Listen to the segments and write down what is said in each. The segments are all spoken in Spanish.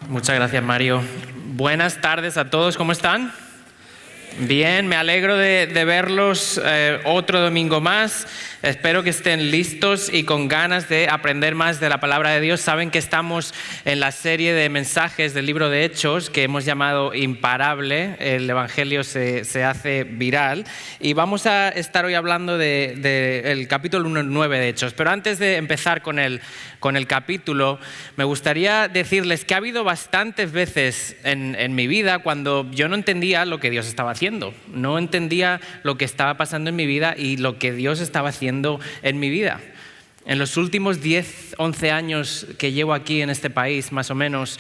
Muchas gracias, Mario. Buenas tardes a todos, ¿cómo están? Bien, me alegro de verlos otro domingo más. Espero que estén listos y con ganas de aprender más de la palabra de Dios. Saben que estamos en la serie de mensajes del libro de Hechos que hemos llamado Imparable. El Evangelio se hace viral y vamos a estar hoy hablando del capítulo 9 de Hechos. Pero antes de empezar con el capítulo, me gustaría decirles que ha habido bastantes veces en mi vida cuando yo no entendía lo que Dios estaba haciendo. No entendía lo que estaba pasando en mi vida y lo que Dios estaba haciendo en mi vida. En los últimos 10, 11 años que llevo aquí en este país, más o menos,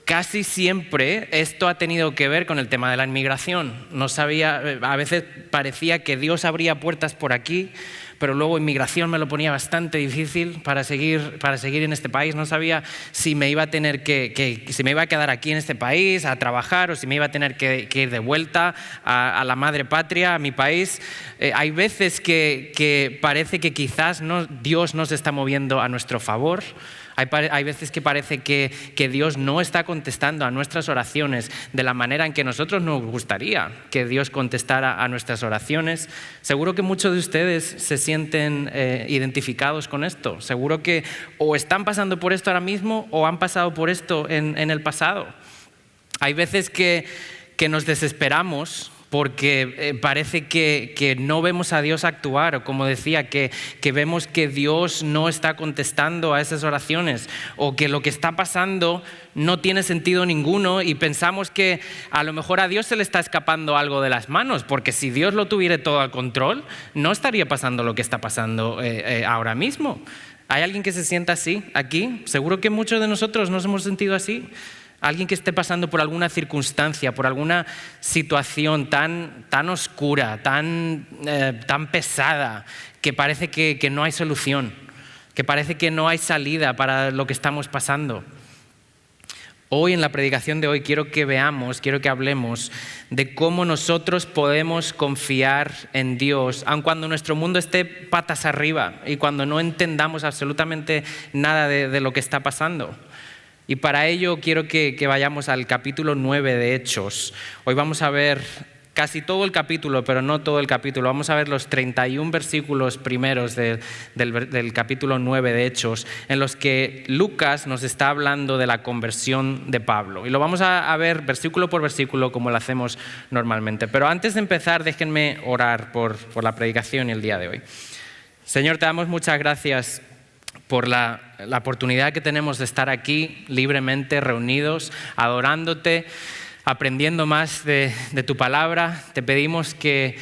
casi siempre esto ha tenido que ver con el tema de la inmigración. No sabía, a veces parecía que Dios abría puertas por aquí, pero luego inmigración me lo ponía bastante difícil para seguir en este país. No sabía si me iba a tener si me iba a quedar aquí en este país a trabajar o si me iba a tener que ir de vuelta a la madre patria, a mi país. Hay veces que parece que quizás Dios no se está moviendo a nuestro favor. Hay veces que parece que Dios no está contestando a nuestras oraciones de la manera en que nosotros nos gustaría que Dios contestara a nuestras oraciones. Seguro que muchos de ustedes se sienten identificados con esto. Seguro que o están pasando por esto ahora mismo o han pasado por esto en el pasado. Hay veces que nos desesperamos porque parece que no vemos a Dios actuar, o como decía, que vemos que Dios no está contestando a esas oraciones, o que lo que está pasando no tiene sentido ninguno y pensamos que a lo mejor a Dios se le está escapando algo de las manos, porque si Dios lo tuviera todo al control, no estaría pasando lo que está pasando ahora mismo. ¿Hay alguien que se sienta así aquí? Seguro que muchos de nosotros nos hemos sentido así. Alguien que esté pasando por alguna circunstancia, por alguna situación tan oscura, tan pesada, que parece que no hay solución, que parece que no hay salida para lo que estamos pasando. Hoy, en la predicación de hoy, quiero que hablemos de cómo nosotros podemos confiar en Dios, aun cuando nuestro mundo esté patas arriba y cuando no entendamos absolutamente nada de lo que está pasando. Y para ello quiero que vayamos al capítulo 9 de Hechos. Hoy vamos a ver casi todo el capítulo, pero no todo el capítulo. Vamos a ver los 31 versículos primeros del capítulo 9 de Hechos, en los que Lucas nos está hablando de la conversión de Pablo. Y lo vamos a ver versículo por versículo como lo hacemos normalmente. Pero antes de empezar, déjenme orar por la predicación y el día de hoy. Señor, te damos muchas gracias por la oportunidad que tenemos de estar aquí libremente reunidos, adorándote, aprendiendo más de tu palabra. Te pedimos que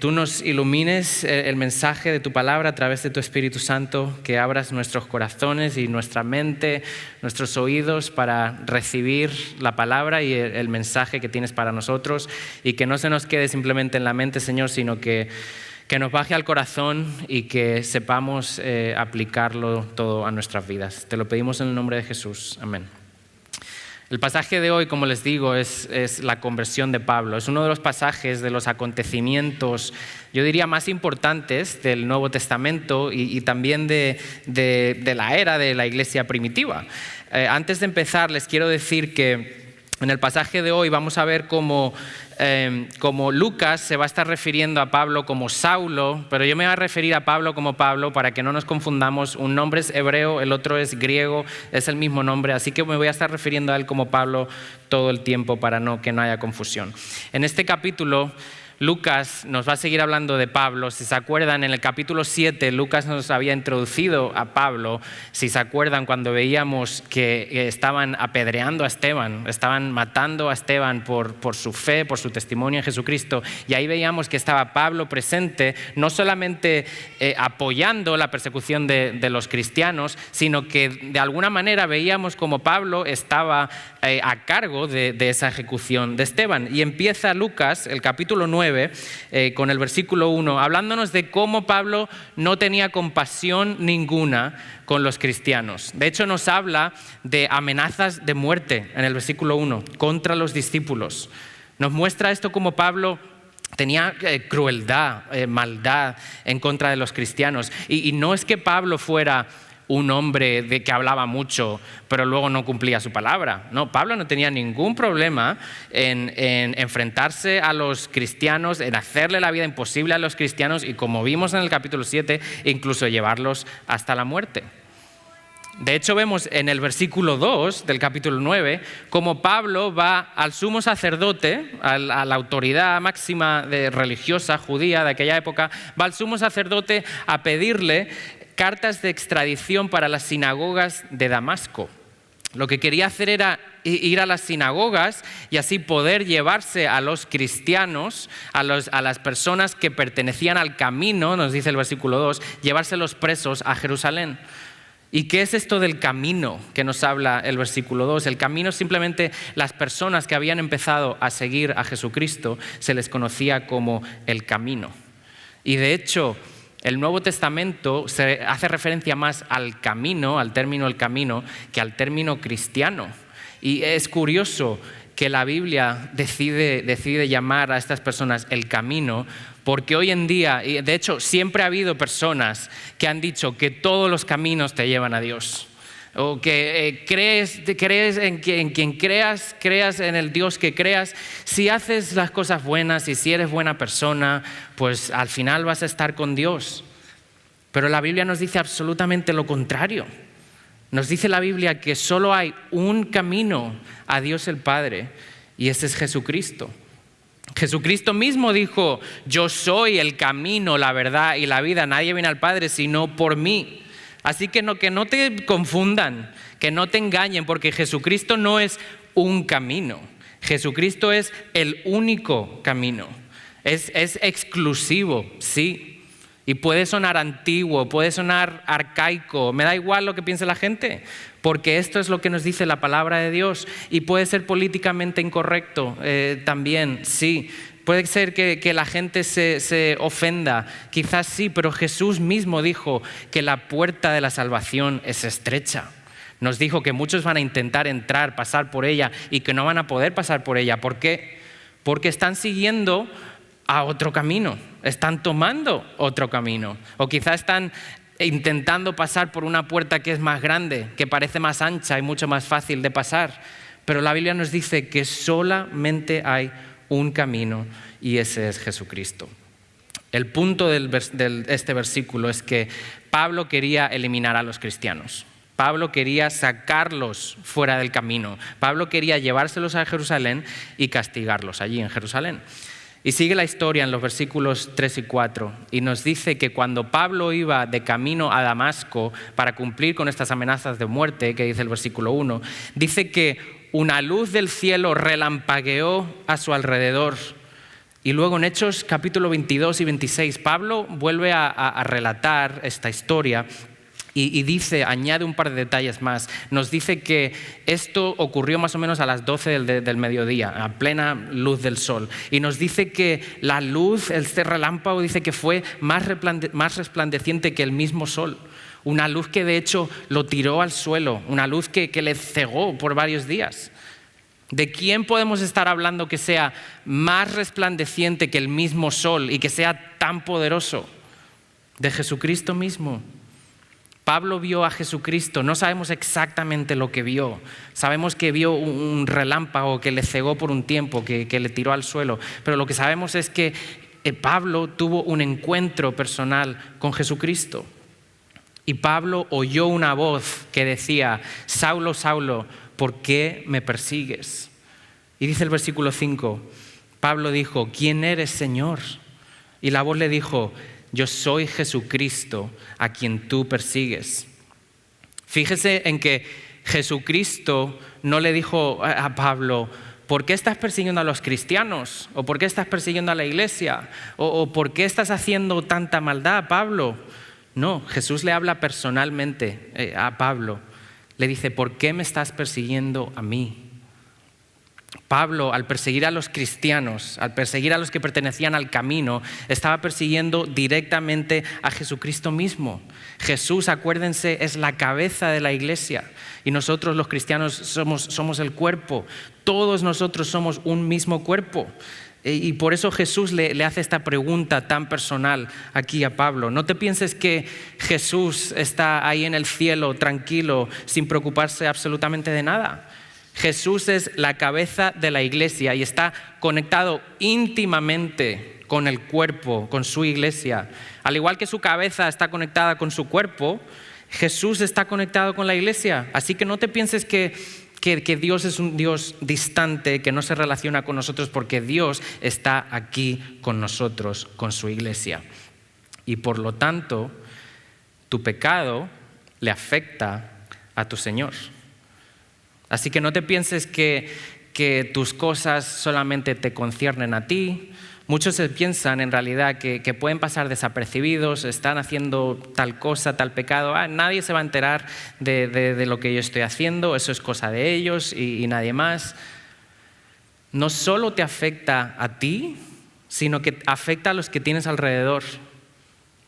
tú nos ilumines el mensaje de tu palabra a través de tu Espíritu Santo, que abras nuestros corazones y nuestra mente, nuestros oídos para recibir la palabra y el mensaje que tienes para nosotros, y que no se nos quede simplemente en la mente, Señor, sino que nos baje al corazón y que sepamos aplicarlo todo a nuestras vidas. Te lo pedimos en el nombre de Jesús. Amén. El pasaje de hoy, como les digo, es la conversión de Pablo. Es uno de los pasajes de los acontecimientos, yo diría, más importantes del Nuevo Testamento y también de la era de la iglesia primitiva. Antes de empezar, les quiero decir que en el pasaje de hoy vamos a ver cómo Lucas se va a estar refiriendo a Pablo como Saulo, pero yo me voy a referir a Pablo como Pablo para que no nos confundamos. Un nombre es hebreo, el otro es griego, es el mismo nombre, así que me voy a estar refiriendo a él como Pablo todo el tiempo para que no haya confusión. En este capítulo, Lucas nos va a seguir hablando de Pablo. Si se acuerdan, en el capítulo 7 Lucas nos había introducido a Pablo. Si se acuerdan, cuando veíamos que estaban apedreando a Esteban, estaban matando a Esteban por su fe, por su testimonio en Jesucristo, y ahí veíamos que estaba Pablo presente, no solamente apoyando la persecución de los cristianos, sino que de alguna manera veíamos como Pablo estaba a cargo de esa ejecución de Esteban. Y empieza Lucas, el capítulo 9, con el versículo 1, hablándonos de cómo Pablo no tenía compasión ninguna con los cristianos. De hecho, nos habla de amenazas de muerte en el versículo 1 contra los discípulos. Nos muestra esto como Pablo tenía crueldad, maldad en contra de los cristianos. Y no es que Pablo fuera un hombre que hablaba mucho, pero luego no cumplía su palabra. No, Pablo no tenía ningún problema en enfrentarse a los cristianos, en hacerle la vida imposible a los cristianos y, como vimos en el capítulo 7, incluso llevarlos hasta la muerte. De hecho, vemos en el versículo 2 del capítulo 9 cómo Pablo va al sumo sacerdote, a la autoridad máxima religiosa judía de aquella época, va al sumo sacerdote a pedirle cartas de extradición para las sinagogas de Damasco. Lo que quería hacer era ir a las sinagogas y así poder llevarse a los cristianos, a las personas que pertenecían al camino, nos dice el versículo 2, llevárselos presos a Jerusalén. ¿Y qué es esto del camino que nos habla el versículo 2? El camino es simplemente las personas que habían empezado a seguir a Jesucristo, se les conocía como el camino. Y de hecho, el Nuevo Testamento se hace referencia más al camino, al término el camino, que al término cristiano. Y es curioso que la Biblia decide llamar a estas personas el camino, porque hoy en día, y de hecho siempre ha habido personas que han dicho que todos los caminos te llevan a Dios. O que crees en quien creas en el Dios que creas. Si haces las cosas buenas y si eres buena persona, pues al final vas a estar con Dios. Pero la Biblia nos dice absolutamente lo contrario. Nos dice la Biblia que solo hay un camino a Dios el Padre, y ese es Jesucristo. Jesucristo mismo dijo: yo soy el camino, la verdad y la vida. Nadie viene al Padre sino por mí. Así que no te confundan, que no te engañen, porque Jesucristo no es un camino. Jesucristo es el único camino. Es exclusivo, sí. Y puede sonar antiguo, puede sonar arcaico, me da igual lo que piense la gente, porque esto es lo que nos dice la palabra de Dios. Y puede ser políticamente incorrecto también, sí. Puede ser que la gente se ofenda, quizás sí, pero Jesús mismo dijo que la puerta de la salvación es estrecha. Nos dijo que muchos van a intentar entrar, pasar por ella, y que no van a poder pasar por ella. ¿Por qué? Porque están siguiendo a otro camino, están tomando otro camino, o quizás están intentando pasar por una puerta que es más grande, que parece más ancha y mucho más fácil de pasar. Pero la Biblia nos dice que solamente hay un camino, y ese es Jesucristo. El punto de este versículo es que Pablo quería eliminar a los cristianos. Pablo quería sacarlos fuera del camino. Pablo quería llevárselos a Jerusalén y castigarlos allí en Jerusalén. Y sigue la historia en los versículos 3 y 4 y nos dice que cuando Pablo iba de camino a Damasco para cumplir con estas amenazas de muerte, que dice el versículo 1, dice que una luz del cielo relampagueó a su alrededor. Y luego en Hechos capítulo 22 y 26, Pablo vuelve a relatar esta historia y dice, añade un par de detalles más. Nos dice que esto ocurrió más o menos a las 12 del mediodía, a plena luz del sol. Y nos dice que la luz, este relámpago, dice que fue más resplandeciente que el mismo sol. Una luz que de hecho lo tiró al suelo, una luz que le cegó por varios días. ¿De quién podemos estar hablando que sea más resplandeciente que el mismo sol y que sea tan poderoso? De Jesucristo mismo. Pablo vio a Jesucristo, no sabemos exactamente lo que vio. Sabemos que vio un relámpago que le cegó por un tiempo, que le tiró al suelo. Pero lo que sabemos es que Pablo tuvo un encuentro personal con Jesucristo. Y Pablo oyó una voz que decía: Saulo, Saulo, ¿por qué me persigues? Y dice el versículo 5, Pablo dijo: ¿quién eres, Señor? Y la voz le dijo: yo soy Jesucristo a quien tú persigues. Fíjese en que Jesucristo no le dijo a Pablo: ¿por qué estás persiguiendo a los cristianos? ¿O por qué estás persiguiendo a la iglesia? ¿O por qué estás haciendo tanta maldad, Pablo? No, Jesús le habla personalmente a Pablo. Le dice: ¿por qué me estás persiguiendo a mí? Pablo, al perseguir a los cristianos, al perseguir a los que pertenecían al camino, estaba persiguiendo directamente a Jesucristo mismo. Jesús, acuérdense, es la cabeza de la iglesia y nosotros los cristianos somos el cuerpo. Todos nosotros somos un mismo cuerpo. Y por eso Jesús le hace esta pregunta tan personal aquí a Pablo. No te pienses que Jesús está ahí en el cielo, tranquilo, sin preocuparse absolutamente de nada. Jesús es la cabeza de la iglesia y está conectado íntimamente con el cuerpo, con su iglesia. Al igual que su cabeza está conectada con su cuerpo, Jesús está conectado con la iglesia. Así que no te pienses que Dios es un Dios distante, que no se relaciona con nosotros, porque Dios está aquí con nosotros, con su iglesia. Y por lo tanto, tu pecado le afecta a tu Señor. Así que no te pienses que tus cosas solamente te conciernen a ti. Muchos se piensan en realidad que pueden pasar desapercibidos, están haciendo tal cosa, tal pecado. Nadie se va a enterar de lo que yo estoy haciendo, eso es cosa de ellos y nadie más. No solo te afecta a ti, sino que afecta a los que tienes alrededor.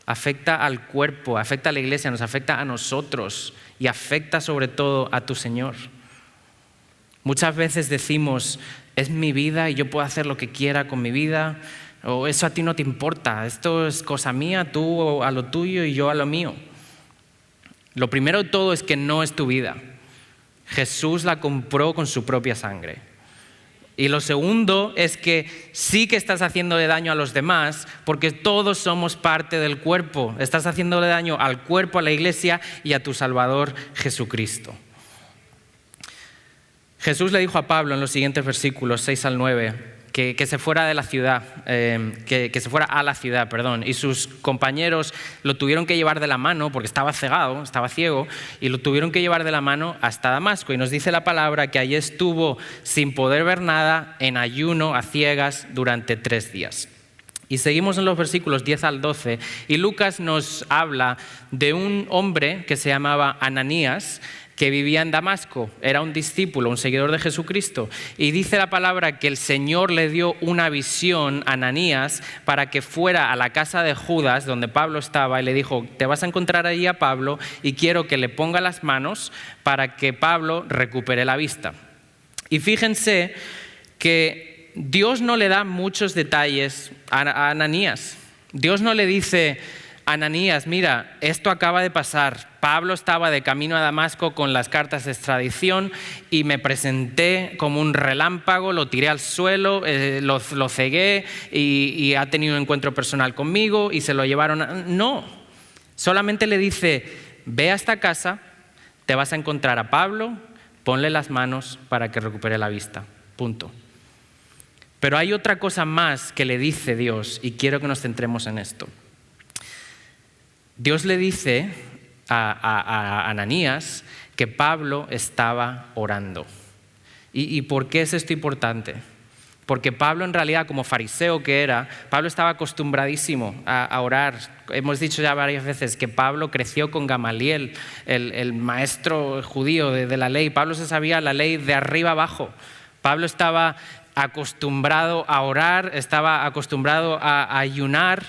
Afecta al cuerpo, afecta a la iglesia, nos afecta a nosotros y afecta sobre todo a tu Señor. Muchas veces decimos, es mi vida y yo puedo hacer lo que quiera con mi vida, o eso a ti no te importa, esto es cosa mía, tú a lo tuyo y yo a lo mío. Lo primero de todo es que no es tu vida. Jesús la compró con su propia sangre. Y lo segundo es que sí que estás haciéndole daño a los demás, porque todos somos parte del cuerpo. Estás haciéndole daño al cuerpo, a la iglesia y a tu Salvador Jesucristo. Jesús le dijo a Pablo en los siguientes versículos 6 al 9 que se fuera de la ciudad, que se fuera a la ciudad, y sus compañeros lo tuvieron que llevar de la mano porque estaba cegado, estaba ciego, y lo tuvieron que llevar de la mano hasta Damasco. Y nos dice la palabra que allí estuvo sin poder ver nada, en ayuno, a ciegas, durante 3 días. Y seguimos en los versículos 10 al 12, y Lucas nos habla de un hombre que se llamaba Ananías, que vivía en Damasco, era un discípulo, un seguidor de Jesucristo. Y dice la palabra que el Señor le dio una visión a Ananías para que fuera a la casa de Judas, donde Pablo estaba, y le dijo, te vas a encontrar allí a Pablo y quiero que le ponga las manos para que Pablo recupere la vista. Y fíjense que Dios no le da muchos detalles a Ananías. Dios no le dice, Ananías, mira, esto acaba de pasar. Pablo estaba de camino a Damasco con las cartas de extradición y me presenté como un relámpago, lo tiré al suelo, lo cegué y ha tenido un encuentro personal conmigo y se lo llevaron. No, solamente le dice, ve a esta casa, te vas a encontrar a Pablo, ponle las manos para que recupere la vista. Punto. Pero hay otra cosa más que le dice Dios y quiero que nos centremos en esto. Dios le dice a Ananías que Pablo estaba orando. ¿Y por qué es esto importante? Porque Pablo en realidad, como fariseo que era, Pablo estaba acostumbradísimo a orar. Hemos dicho ya varias veces que Pablo creció con Gamaliel, el maestro judío de la ley. Pablo se sabía la ley de arriba abajo. Pablo estaba acostumbrado a orar, estaba acostumbrado a ayunar,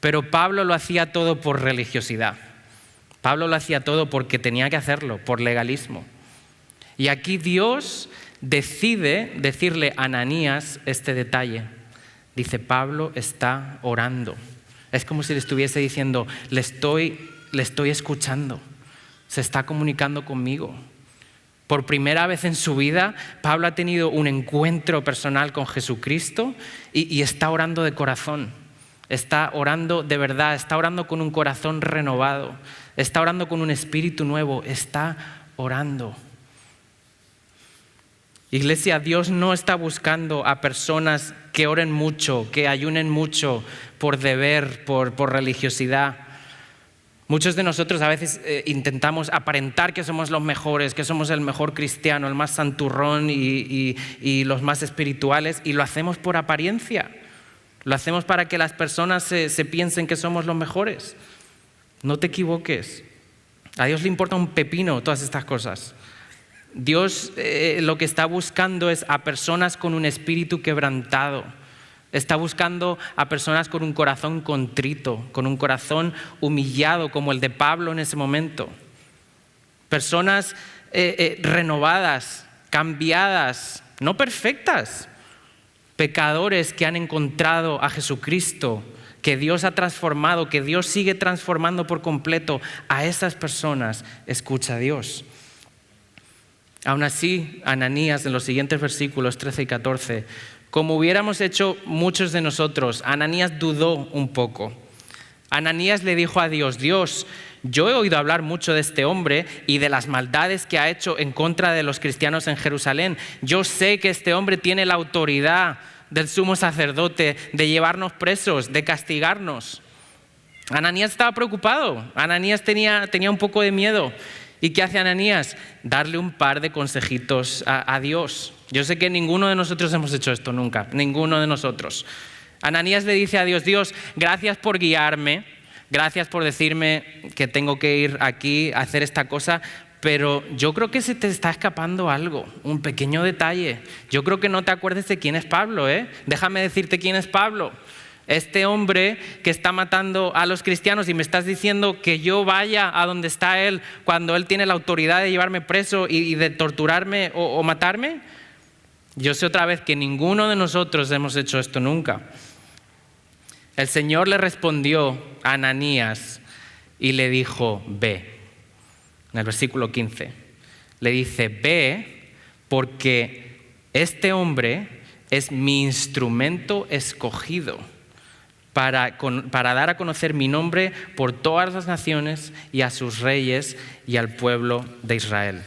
pero Pablo lo hacía todo por religiosidad. Pablo lo hacía todo porque tenía que hacerlo, por legalismo. Y aquí Dios decide decirle a Ananías este detalle. Dice, Pablo está orando. Es como si le estuviese diciendo, le estoy escuchando, se está comunicando conmigo. Por primera vez en su vida, Pablo ha tenido un encuentro personal con Jesucristo y está orando de corazón. Está orando de verdad, está orando con un corazón renovado, está orando con un espíritu nuevo, está orando. Iglesia, Dios no está buscando a personas que oren mucho, que ayunen mucho por deber, por religiosidad. Muchos de nosotros a veces intentamos aparentar que somos los mejores, que somos el mejor cristiano, el más santurrón y los más espirituales, y lo hacemos por apariencia. Lo hacemos para que las personas se piensen que somos los mejores. No te equivoques. A Dios le importa un pepino todas estas cosas. Dios lo que está buscando es a personas con un espíritu quebrantado. Está buscando a personas con un corazón contrito, con un corazón humillado como el de Pablo en ese momento. Personas renovadas, cambiadas, no perfectas, pecadores que han encontrado a Jesucristo, que Dios ha transformado, que Dios sigue transformando por completo. A esas personas escucha a Dios. Aún así, Ananías, en los siguientes versículos 13 y 14, como hubiéramos hecho muchos de nosotros, Ananías dudó un poco. Ananías le dijo a Dios: Dios, yo he oído hablar mucho de este hombre y de las maldades que ha hecho en contra de los cristianos en Jerusalén. Yo sé que este hombre tiene la autoridad del sumo sacerdote de llevarnos presos, de castigarnos. Ananías estaba preocupado. Ananías tenía un poco de miedo. ¿Y qué hace Ananías? Darle un par de consejitos a Dios. Yo sé que ninguno de nosotros hemos hecho esto nunca, ninguno de nosotros. Ananías le dice a Dios: Dios, gracias por guiarme, gracias por decirme que tengo que ir aquí a hacer esta cosa, pero yo creo que se te está escapando algo, un pequeño detalle. Yo creo que no te acuerdes de quién es Pablo, ¿eh? Déjame decirte quién es Pablo. Este hombre que está matando a los cristianos, y me estás diciendo que yo vaya a donde está él cuando él tiene la autoridad de llevarme preso y de torturarme o matarme. Yo sé otra vez que ninguno de nosotros hemos hecho esto nunca. El Señor le respondió a Ananías y le dijo: ve. En el versículo 15 le dice: ve, porque este hombre es mi instrumento escogido para dar a conocer mi nombre por todas las naciones y a sus reyes y al pueblo de Israel.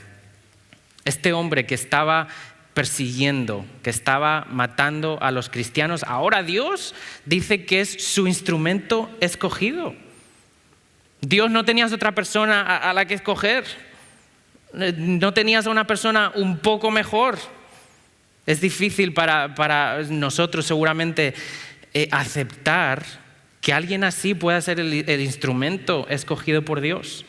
Este hombre que estaba persiguiendo, que estaba matando a los cristianos, ahora Dios dice que es su instrumento escogido. Dios, no tenías otra persona a la que escoger. No tenías a una persona un poco mejor. Es difícil para nosotros seguramente aceptar que alguien así pueda ser el instrumento escogido por Dios.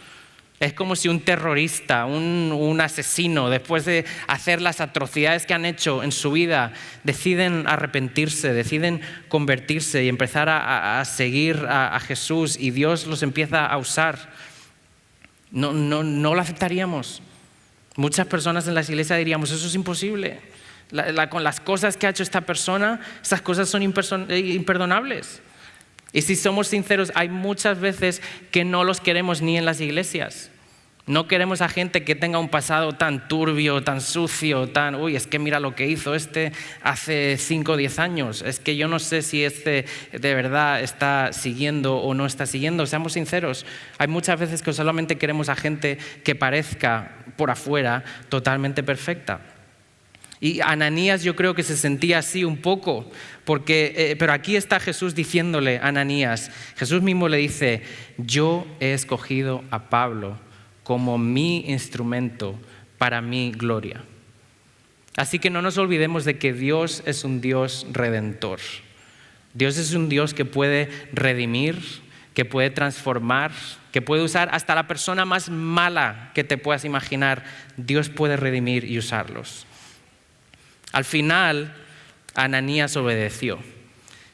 Es como si un terrorista, un asesino, después de hacer las atrocidades que han hecho en su vida, deciden arrepentirse, deciden convertirse y empezar a seguir a Jesús, y Dios los empieza a usar. No lo aceptaríamos. Muchas personas en la iglesia diríamos: eso es imposible. Con las cosas que ha hecho esta persona, esas cosas son imperdonables. Y si somos sinceros, hay muchas veces que no los queremos ni en las iglesias. No queremos a gente que tenga un pasado tan turbio, tan sucio, es que mira lo que hizo este hace 5 o 10 años. Es que yo no sé si este de verdad está siguiendo o no está siguiendo. Seamos sinceros, hay muchas veces que solamente queremos a gente que parezca por afuera totalmente perfecta. Y Ananías yo creo que se sentía así un poco, pero aquí está Jesús diciéndole a Ananías, Jesús mismo le dice: yo he escogido a Pablo como mi instrumento para mi gloria. Así que no nos olvidemos de que Dios es un Dios redentor. Dios es un Dios que puede redimir, que puede transformar, que puede usar hasta la persona más mala que te puedas imaginar. Dios puede redimir y usarlos. Al final, Ananías obedeció.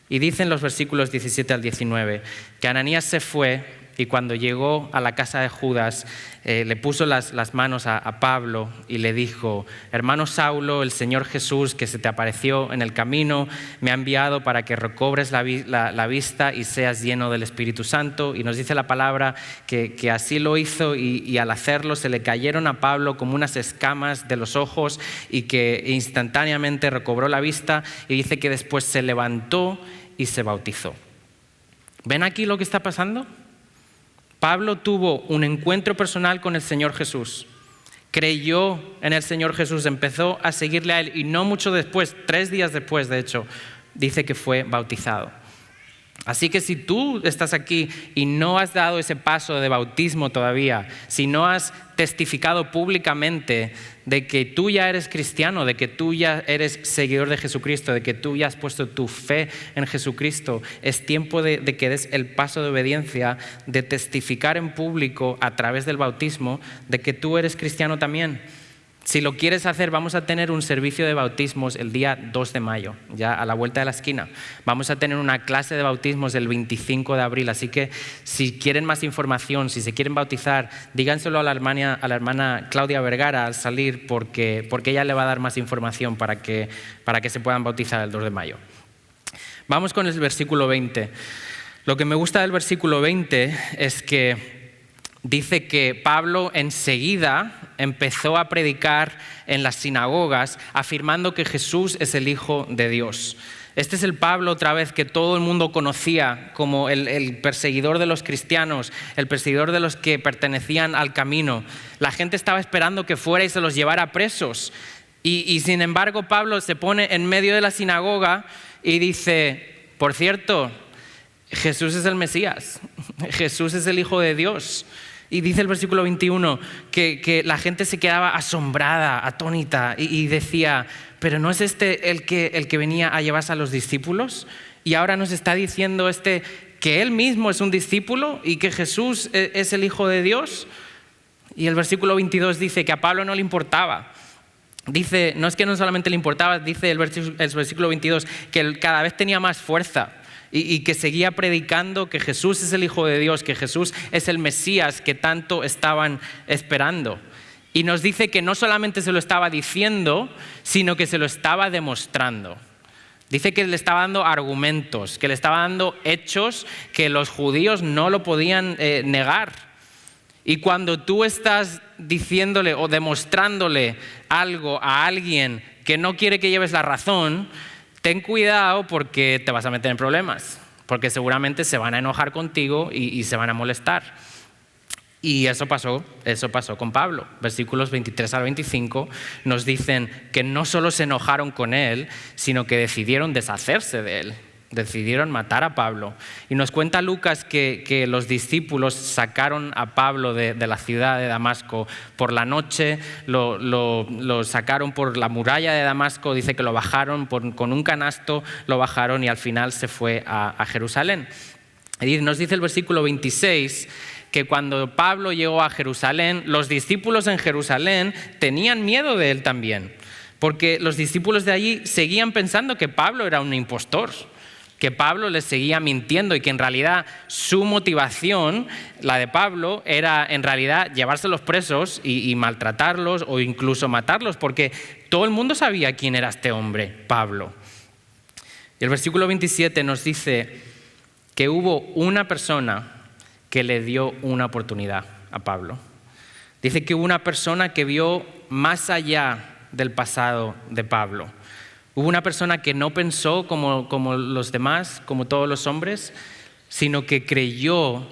Y dicen los versículos 17 al 19 que Ananías se fue, y cuando llegó a la casa de Judas, le puso las manos a Pablo y le dijo: hermano Saulo, el Señor Jesús, que se te apareció en el camino, me ha enviado para que recobres la vista y seas lleno del Espíritu Santo. Y nos dice la palabra que así lo hizo, y al hacerlo se le cayeron a Pablo como unas escamas de los ojos, y que instantáneamente recobró la vista, y dice que después se levantó y se bautizó. ¿Ven aquí lo que está pasando? Pablo tuvo un encuentro personal con el Señor Jesús, creyó en el Señor Jesús, empezó a seguirle a Él, y no mucho después, 3 días después de hecho, dice que fue bautizado. Así que si tú estás aquí y no has dado ese paso de bautismo todavía, si no has testificado públicamente de que tú ya eres cristiano, de que tú ya eres seguidor de Jesucristo, de que tú ya has puesto tu fe en Jesucristo, es tiempo de que des el paso de obediencia, de testificar en público a través del bautismo de que tú eres cristiano también. Si lo quieres hacer, vamos a tener un servicio de bautismos el día 2 de mayo, ya a la vuelta de la esquina. Vamos a tener una clase de bautismos el 25 de abril, así que si quieren más información, si se quieren bautizar, díganselo a la hermana Claudia Vergara al salir, porque ella le va a dar más información para que se puedan bautizar el 2 de mayo. Vamos con el versículo 20. Lo que me gusta del versículo 20 es que dice que Pablo enseguida empezó a predicar en las sinagogas afirmando que Jesús es el Hijo de Dios. Este es el Pablo otra vez que todo el mundo conocía como el perseguidor de los cristianos, el perseguidor de los que pertenecían al camino. La gente estaba esperando que fuera y se los llevara presos. Y sin embargo Pablo se pone en medio de la sinagoga y dice, por cierto, Jesús es el Mesías, Jesús es el Hijo de Dios. Y dice el versículo 21 que la gente se quedaba asombrada, atónita, y decía, ¿pero no es este el que venía a llevarse a los discípulos? Y ahora nos está diciendo que él mismo es un discípulo y que Jesús es el Hijo de Dios. Y el versículo 22 dice que a Pablo no le importaba. Dice, no es que no solamente le importaba, dice el versículo 22, que él cada vez tenía más fuerza. Y que seguía predicando que Jesús es el Hijo de Dios, que Jesús es el Mesías que tanto estaban esperando. Y nos dice que no solamente se lo estaba diciendo, sino que se lo estaba demostrando. Dice que le estaba dando argumentos, que le estaba dando hechos que los judíos no lo podían negar. Y cuando tú estás diciéndole o demostrándole algo a alguien que no quiere que lleves la razón, ten cuidado porque te vas a meter en problemas, porque seguramente se van a enojar contigo y se van a molestar. Y eso pasó con Pablo. Versículos 23 al 25 nos dicen que no solo se enojaron con él, sino que decidieron deshacerse de él. Decidieron matar a Pablo. Y nos cuenta Lucas que los discípulos sacaron a Pablo de la ciudad de Damasco por la noche, lo sacaron por la muralla de Damasco, dice que lo bajaron con un canasto, lo bajaron y al final se fue a Jerusalén. Y nos dice el versículo 26 que cuando Pablo llegó a Jerusalén, los discípulos en Jerusalén tenían miedo de él también, porque los discípulos de allí seguían pensando que Pablo era un impostor, que Pablo les seguía mintiendo y que en realidad su motivación, la de Pablo, era en realidad llevárselos presos y maltratarlos o incluso matarlos, porque todo el mundo sabía quién era este hombre, Pablo. Y el versículo 27 nos dice que hubo una persona que le dio una oportunidad a Pablo. Dice que hubo una persona que vio más allá del pasado de Pablo. Hubo una persona que no pensó como los demás, como todos los hombres, sino que creyó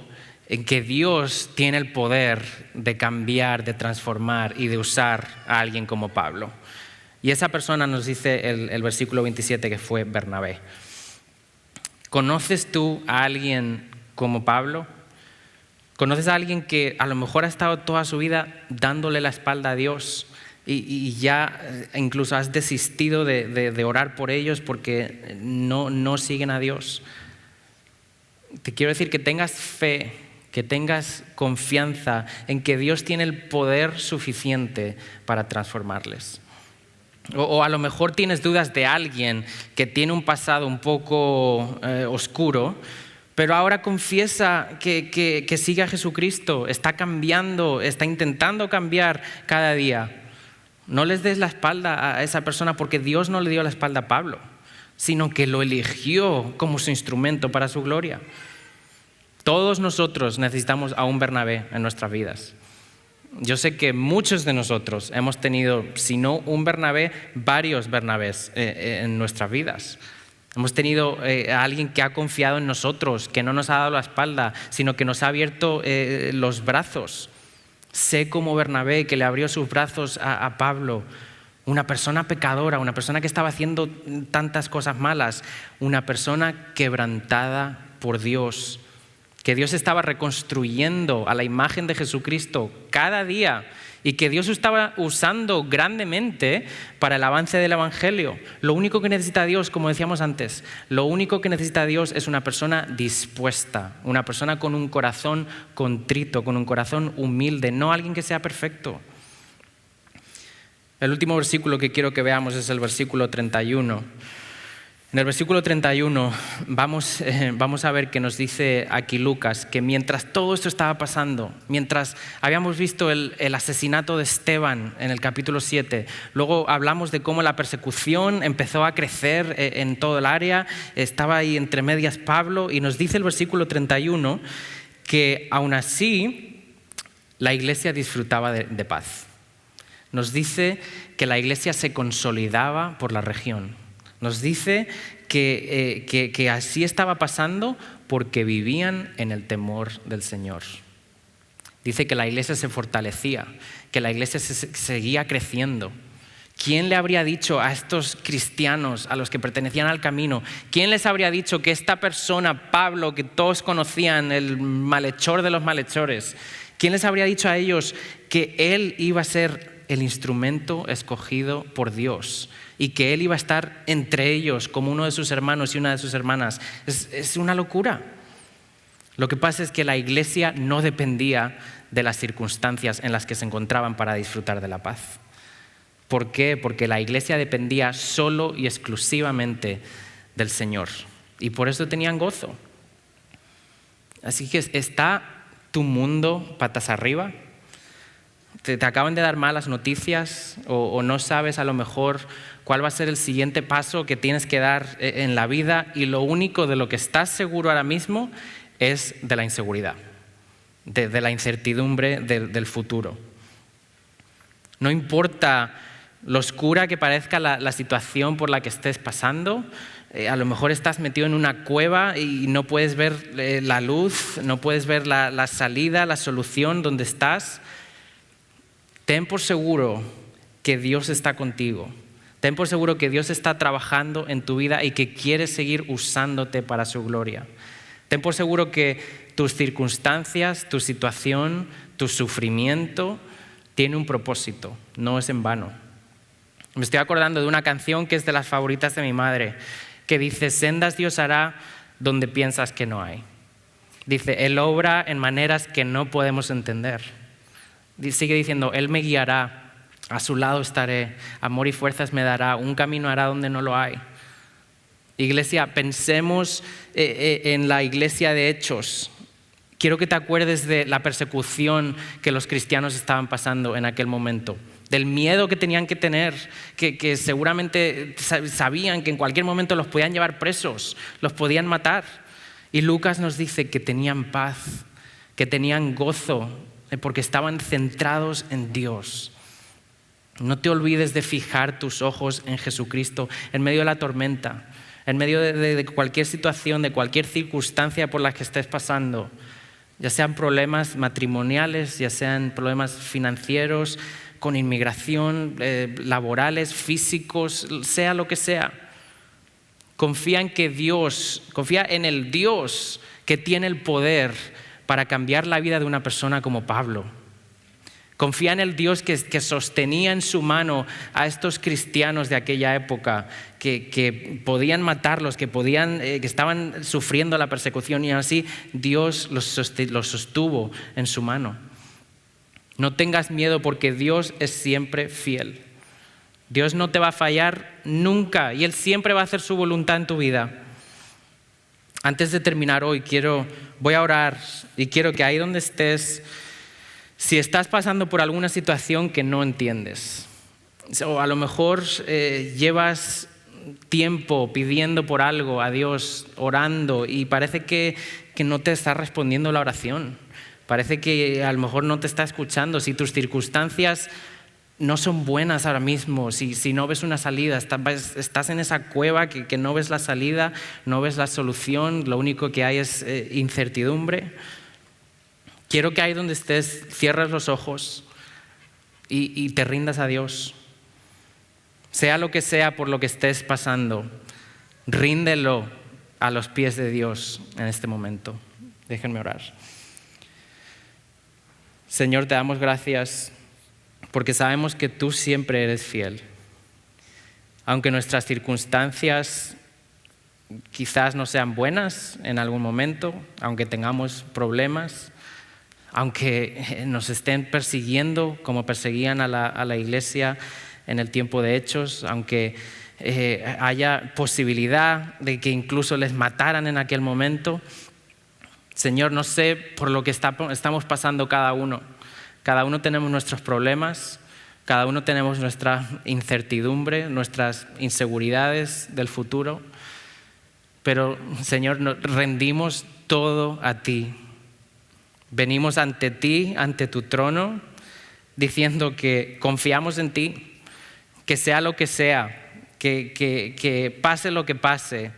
en que Dios tiene el poder de cambiar, de transformar y de usar a alguien como Pablo. Y esa persona nos dice el versículo 27 que fue Bernabé. ¿Conoces tú a alguien como Pablo? ¿Conoces a alguien que a lo mejor ha estado toda su vida dándole la espalda a Dios? Y ya incluso has desistido de orar por ellos porque no siguen a Dios. Te quiero decir que tengas fe, que tengas confianza en que Dios tiene el poder suficiente para transformarles. O a lo mejor tienes dudas de alguien que tiene un pasado un poco oscuro, pero ahora confiesa que sigue a Jesucristo, está cambiando, está intentando cambiar cada día. No les des la espalda a esa persona porque Dios no le dio la espalda a Pablo, sino que lo eligió como su instrumento para su gloria. Todos nosotros necesitamos a un Bernabé en nuestras vidas. Yo sé que muchos de nosotros hemos tenido, si no un Bernabé, varios Bernabés en nuestras vidas. Hemos tenido a alguien que ha confiado en nosotros, que no nos ha dado la espalda, sino que nos ha abierto los brazos. Sé como Bernabé, que le abrió sus brazos a Pablo, una persona pecadora, una persona que estaba haciendo tantas cosas malas, una persona quebrantada por Dios, que Dios estaba reconstruyendo a la imagen de Jesucristo cada día y que Dios estaba usando grandemente para el avance del Evangelio. Lo único que necesita Dios, como decíamos antes, lo único que necesita Dios es una persona dispuesta, una persona con un corazón contrito, con un corazón humilde, no alguien que sea perfecto. El último versículo que quiero que veamos es el versículo 31. En el versículo 31 vamos a ver que nos dice aquí Lucas que mientras todo esto estaba pasando, mientras habíamos visto el asesinato de Esteban en el capítulo 7, luego hablamos de cómo la persecución empezó a crecer en todo el área, estaba ahí entre medias Pablo, y nos dice el versículo 31 que aún así la iglesia disfrutaba de paz. Nos dice que la iglesia se consolidaba por la región. Nos dice que así estaba pasando porque vivían en el temor del Señor. Dice que la iglesia se fortalecía, que la iglesia seguía creciendo. ¿Quién le habría dicho a estos cristianos, a los que pertenecían al camino, quién les habría dicho que esta persona, Pablo, que todos conocían, el malhechor de los malhechores, quién les habría dicho a ellos que él iba a ser el instrumento escogido por Dios y que él iba a estar entre ellos como uno de sus hermanos y una de sus hermanas? Es una locura. Lo que pasa es que la iglesia no dependía de las circunstancias en las que se encontraban para disfrutar de la paz. ¿Por qué? Porque la iglesia dependía solo y exclusivamente del Señor. Y por eso tenían gozo. Así que ¿está tu mundo patas arriba? ¿Te acaban de dar malas noticias o no sabes a lo mejor cuál va a ser el siguiente paso que tienes que dar en la vida, y lo único de lo que estás seguro ahora mismo es de la inseguridad, de la incertidumbre del futuro? No importa lo oscura que parezca la situación por la que estés pasando, a lo mejor estás metido en una cueva y no puedes ver la luz, no puedes ver la salida, la solución donde estás. Ten por seguro que Dios está contigo. Ten por seguro que Dios está trabajando en tu vida y que quiere seguir usándote para su gloria. Ten por seguro que tus circunstancias, tu situación, tu sufrimiento tiene un propósito, no es en vano. Me estoy acordando de una canción que es de las favoritas de mi madre, que dice: sendas Dios hará donde piensas que no hay. Dice, Él obra en maneras que no podemos entender. Sigue diciendo, Él me guiará, a su lado estaré, amor y fuerzas me dará, un camino hará donde no lo hay. Iglesia, pensemos en la iglesia de Hechos. Quiero que te acuerdes de la persecución que los cristianos estaban pasando en aquel momento, del miedo que tenían que tener, que seguramente sabían que en cualquier momento los podían llevar presos, los podían matar. Y Lucas nos dice que tenían paz, que tenían gozo, porque estaban centrados en Dios. No te olvides de fijar tus ojos en Jesucristo en medio de la tormenta, en medio de cualquier situación, de cualquier circunstancia por la que estés pasando, ya sean problemas matrimoniales, ya sean problemas financieros, con inmigración, laborales, físicos, sea lo que sea. Confía en el Dios que tiene el poder para cambiar la vida de una persona como Pablo. Confía en el Dios que sostenía en su mano a estos cristianos de aquella época, que podían matarlos, que estaban sufriendo la persecución, y así Dios los sostuvo en su mano. No tengas miedo, porque Dios es siempre fiel. Dios no te va a fallar nunca y Él siempre va a hacer su voluntad en tu vida. Antes de terminar hoy, voy a orar y quiero que ahí donde estés, si estás pasando por alguna situación que no entiendes, o a lo mejor llevas tiempo pidiendo por algo a Dios, orando, y parece que no te está respondiendo la oración, parece que a lo mejor no te está escuchando, si tus circunstancias no son buenas ahora mismo, si no ves una salida, estás en esa cueva que no ves la salida, no ves la solución, lo único que hay es incertidumbre. Quiero que ahí donde estés cierres los ojos y te rindas a Dios. Sea lo que sea por lo que estés pasando, ríndelo a los pies de Dios en este momento. Déjenme orar. Señor, te damos gracias porque sabemos que tú siempre eres fiel. Aunque nuestras circunstancias quizás no sean buenas en algún momento, aunque tengamos problemas, aunque nos estén persiguiendo como perseguían a la iglesia en el tiempo de Hechos, aunque haya posibilidad de que incluso les mataran en aquel momento. Señor, no sé por lo que estamos pasando cada uno. Cada uno tenemos nuestros problemas, cada uno tenemos nuestra incertidumbre, nuestras inseguridades del futuro. Pero, Señor, nos rendimos todo a ti. Venimos ante ti, ante tu trono, diciendo que confiamos en ti, que sea lo que sea, que pase lo que pase,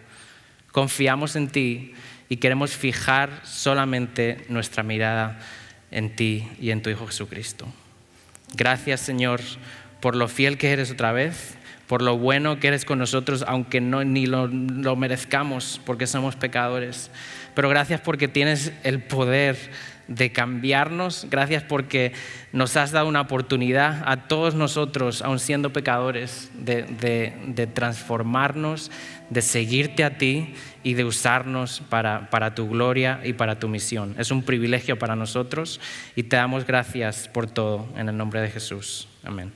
confiamos en ti y queremos fijar solamente nuestra mirada en ti y en tu Hijo Jesucristo. Gracias, Señor, por lo fiel que eres otra vez, por lo bueno que eres con nosotros, aunque ni lo merezcamos porque somos pecadores. Pero gracias porque tienes el poder de cambiarnos. Gracias porque nos has dado una oportunidad a todos nosotros, aun siendo pecadores, de transformarnos, de seguirte a ti y de usarnos para tu gloria y para tu misión. Es un privilegio para nosotros y te damos gracias por todo en el nombre de Jesús. Amén.